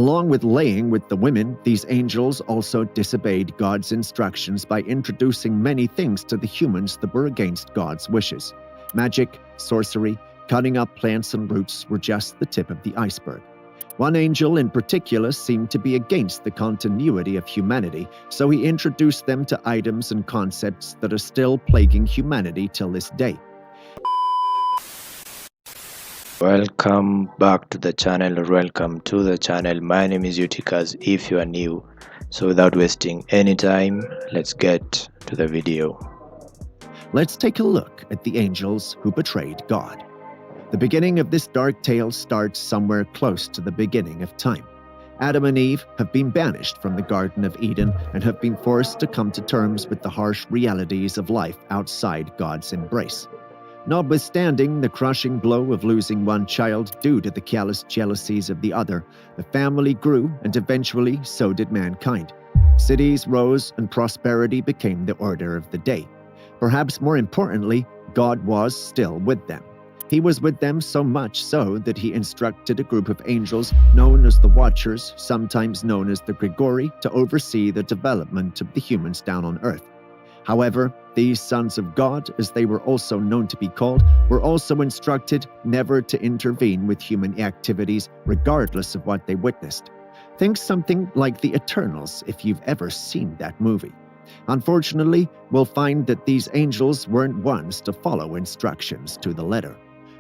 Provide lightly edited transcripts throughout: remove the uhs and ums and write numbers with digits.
Along with laying with the women, these angels also disobeyed God's instructions by introducing many things to the humans that were against God's wishes. Magic, sorcery, cutting up plants and roots were just the tip of the iceberg. One angel in particular seemed to be against the continuity of humanity, so he introduced them to items and concepts that are still plaguing humanity till this day. Welcome back to the channel, or welcome to the channel. My name is Eutychus if you are new. So without wasting any time, let's get to the video. Let's take a look at the angels who betrayed God. The beginning of this dark tale starts somewhere close to the beginning of time. Adam and Eve have been banished from the Garden of Eden and have been forced to come to terms with the harsh realities of life outside God's embrace. Notwithstanding the crushing blow of losing one child due to the callous jealousies of the other, the family grew and eventually so did mankind. Cities rose and prosperity became the order of the day. Perhaps more importantly, God was still with them. He was with them so much so that he instructed a group of angels known as the Watchers, sometimes known as the Grigori, to oversee the development of the humans down on earth. However, these sons of God, as they were also known to be called, were also instructed never to intervene with human activities regardless of what they witnessed. Think something like The Eternals if you've ever seen that movie. Unfortunately, we'll find that these angels weren't ones to follow instructions to the letter.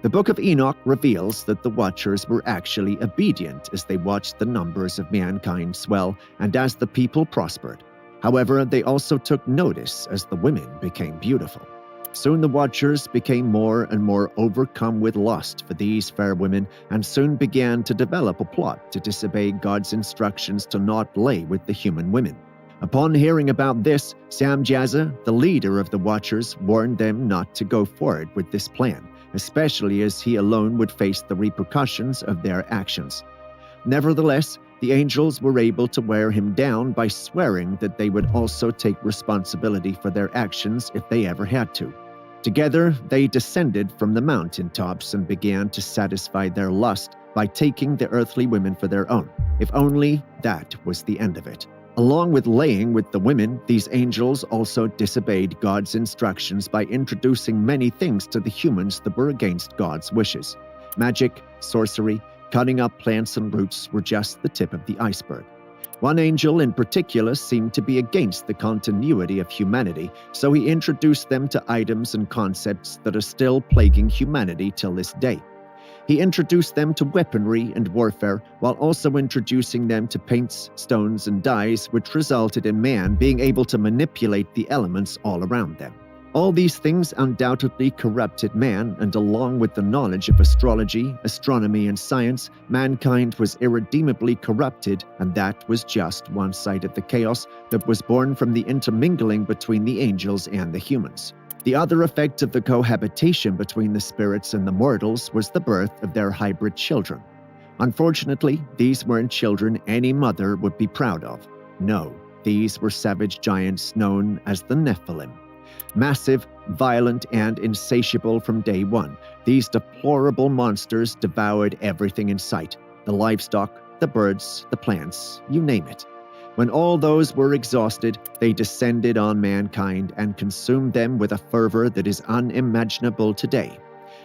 The Book of Enoch reveals that the Watchers were actually obedient as they watched the numbers of mankind swell and as the people prospered. However, they also took notice as the women became beautiful. Soon the Watchers became more and more overcome with lust for these fair women and soon began to develop a plot to disobey God's instructions to not lay with the human women. Upon hearing about this, Samjaza, the leader of the Watchers, warned them not to go forward with this plan, especially as he alone would face the repercussions of their actions. Nevertheless, the angels were able to wear him down by swearing that they would also take responsibility for their actions if they ever had to. Together, they descended from the mountaintops and began to satisfy their lust by taking the earthly women for their own, if only that was the end of it. Along with laying with the women, these angels also disobeyed God's instructions by introducing many things to the humans that were against God's wishes. Magic, sorcery, cutting up plants and roots were just the tip of the iceberg. One angel in particular seemed to be against the continuity of humanity, so he introduced them to items and concepts that are still plaguing humanity till this day. He introduced them to weaponry and warfare, while also introducing them to paints, stones, and dyes, which resulted in man being able to manipulate the elements all around them. All these things undoubtedly corrupted man, and along with the knowledge of astrology, astronomy, and science, mankind was irredeemably corrupted, and that was just one side of the chaos that was born from the intermingling between the angels and the humans. The other effect of the cohabitation between the spirits and the mortals was the birth of their hybrid children. Unfortunately, these weren't children any mother would be proud of. No, these were savage giants known as the Nephilim. Massive, violent, and insatiable from day one, these deplorable monsters devoured everything in sight: the livestock, the birds, the plants, you name it. When all those were exhausted, they descended on mankind and consumed them with a fervor that is unimaginable today.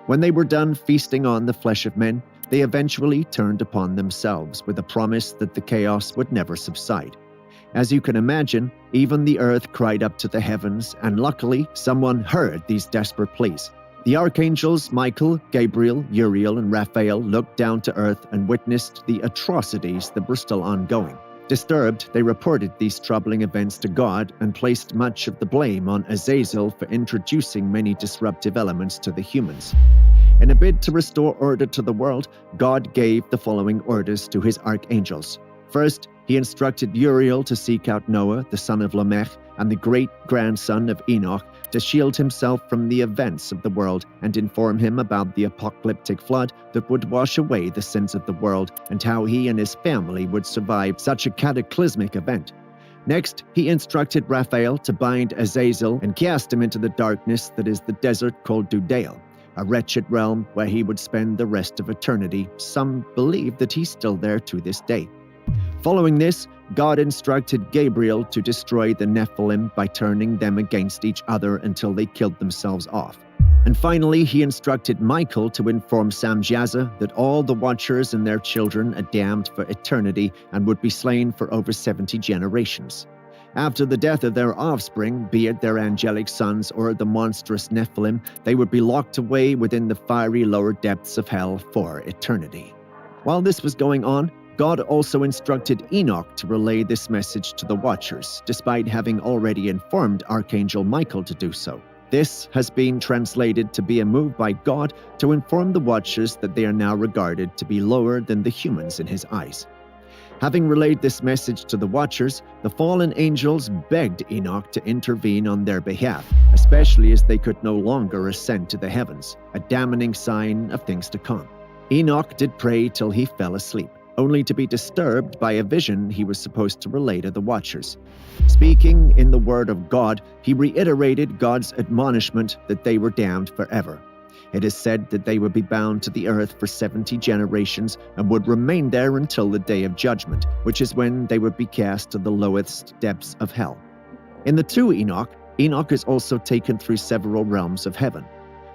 When they were done feasting on the flesh of men, they eventually turned upon themselves with a promise that the chaos would never subside. As you can imagine, even the earth cried up to the heavens, and luckily, someone heard these desperate pleas. The archangels Michael, Gabriel, Uriel, and Raphael looked down to earth and witnessed the atrocities that were still ongoing. Disturbed, they reported these troubling events to God and placed much of the blame on Azazel for introducing many disruptive elements to the humans. In a bid to restore order to the world, God gave the following orders to his archangels. First, he instructed Uriel to seek out Noah, the son of Lamech, and the great-grandson of Enoch, to shield himself from the events of the world and inform him about the apocalyptic flood that would wash away the sins of the world and how he and his family would survive such a cataclysmic event. Next, he instructed Raphael to bind Azazel and cast him into the darkness that is the desert called Dudael, a wretched realm where he would spend the rest of eternity. Some believe that he's still there to this day. Following this, God instructed Gabriel to destroy the Nephilim by turning them against each other until they killed themselves off. And finally, he instructed Michael to inform Samjaza that all the Watchers and their children are damned for eternity and would be slain for over 70 generations. After the death of their offspring, be it their angelic sons or the monstrous Nephilim, they would be locked away within the fiery lower depths of hell for eternity. While this was going on, God also instructed Enoch to relay this message to the Watchers, despite having already informed Archangel Michael to do so. This has been translated to be a move by God to inform the Watchers that they are now regarded to be lower than the humans in his eyes. Having relayed this message to the Watchers, the fallen angels begged Enoch to intervene on their behalf, especially as they could no longer ascend to the heavens, a damning sign of things to come. Enoch did pray till he fell asleep, only to be disturbed by a vision he was supposed to relay to the Watchers. Speaking in the word of God, he reiterated God's admonishment that they were damned forever. It is said that they would be bound to the earth for 70 generations and would remain there until the day of judgment, which is when they would be cast to the lowest depths of hell. In the true Enoch, Enoch is also taken through several realms of heaven.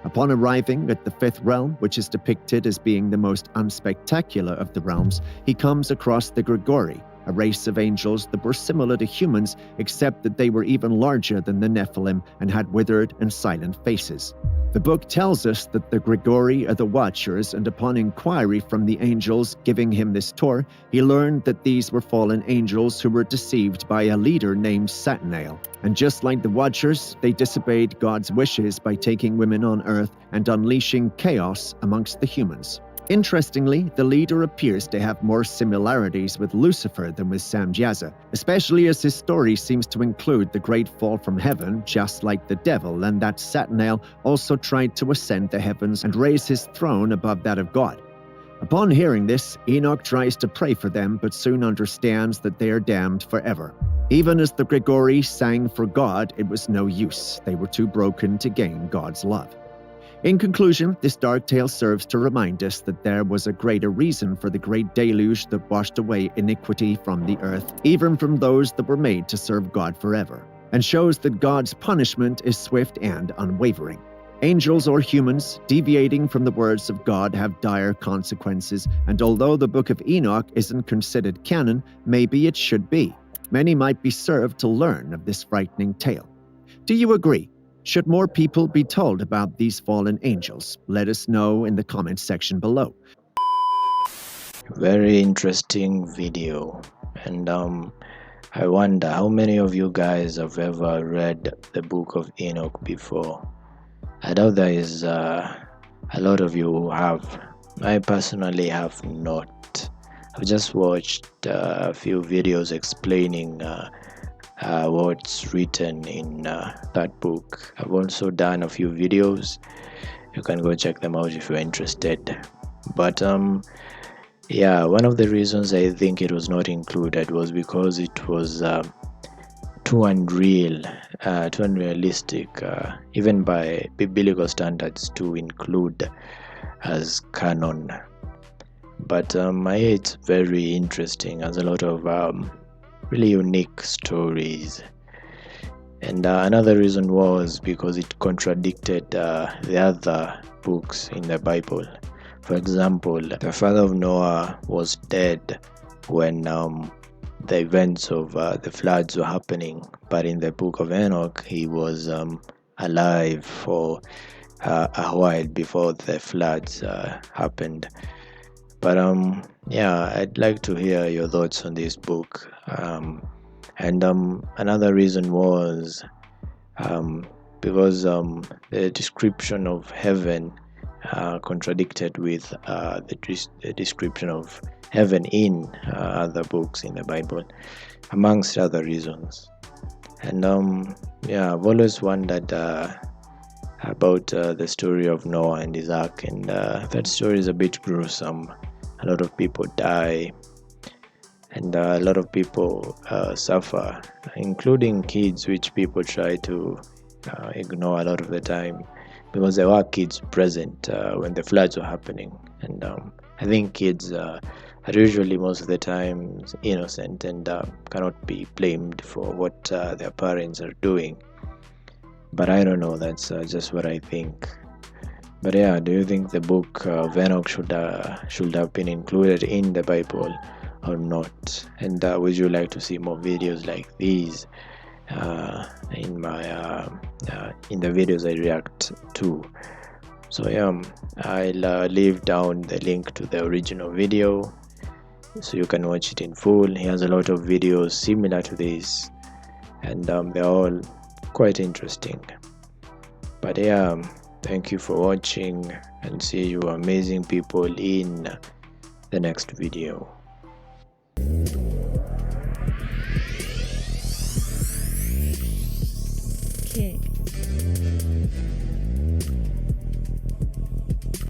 Upon arriving at the fifth realm, which is depicted as being the most unspectacular of the realms, he comes across the Grigori, a race of angels that were similar to humans, except that they were even larger than the Nephilim and had withered and silent faces. The book tells us that the Grigori are the Watchers, and upon inquiry from the angels giving him this tour, he learned that these were fallen angels who were deceived by a leader named Satanael. And just like the Watchers, they disobeyed God's wishes by taking women on earth and unleashing chaos amongst the humans. Interestingly, the leader appears to have more similarities with Lucifer than with Samjaza, especially as his story seems to include the great fall from heaven, just like the devil, and that Satanael also tried to ascend the heavens and raise his throne above that of God. Upon hearing this, Enoch tries to pray for them, but soon understands that they are damned forever. Even as the Grigori sang for God, it was no use. They were too broken to gain God's love. In conclusion, this dark tale serves to remind us that there was a greater reason for the great deluge that washed away iniquity from the earth, even from those that were made to serve God forever, and shows that God's punishment is swift and unwavering. Angels or humans, deviating from the words of God, have dire consequences, and although the Book of Enoch isn't considered canon, maybe it should be. Many might be served to learn of this frightening tale. Do you agree? Should more people be told about these fallen angels? Let us know in the comments section below. Very interesting video, and I wonder how many of you guys have ever read the book of Enoch before. I doubt there is a lot of you who have. I personally have not. I've just watched a few videos explaining what's written in that book. I've also done a few videos. You can go check them out if you're interested. But yeah, one of the reasons I think it was not included was because it was too unrealistic, even by biblical standards, to include as canon. But it's very interesting, has a lot of really unique stories. And another reason was because it contradicted the other books in the Bible. For example, the father of Noah was dead when the events of the floods were happening, but in the book of Enoch he was alive for a while before the floods happened. But yeah, I'd like to hear your thoughts on this book. And another reason was because the description of heaven contradicted with the description of heaven in other books in the Bible, amongst other reasons. And yeah, I've always wondered about the story of Noah and his ark, and that story is a bit gruesome. A lot of people die, and a lot of people suffer, including kids, which people try to ignore a lot of the time, because there were kids present when the floods were happening. And I think kids are usually most of the time innocent and cannot be blamed for what their parents are doing. But I don't know, that's just what I think. But yeah, do you think the book of Enoch should have been included in the Bible or not? And would you like to see more videos like these in the videos I react to? So yeah, I'll leave down the link to the original video so you can watch it in full. He has a lot of videos similar to this, and they're all quite interesting. But yeah, thank you for watching, and see you amazing people in the next video.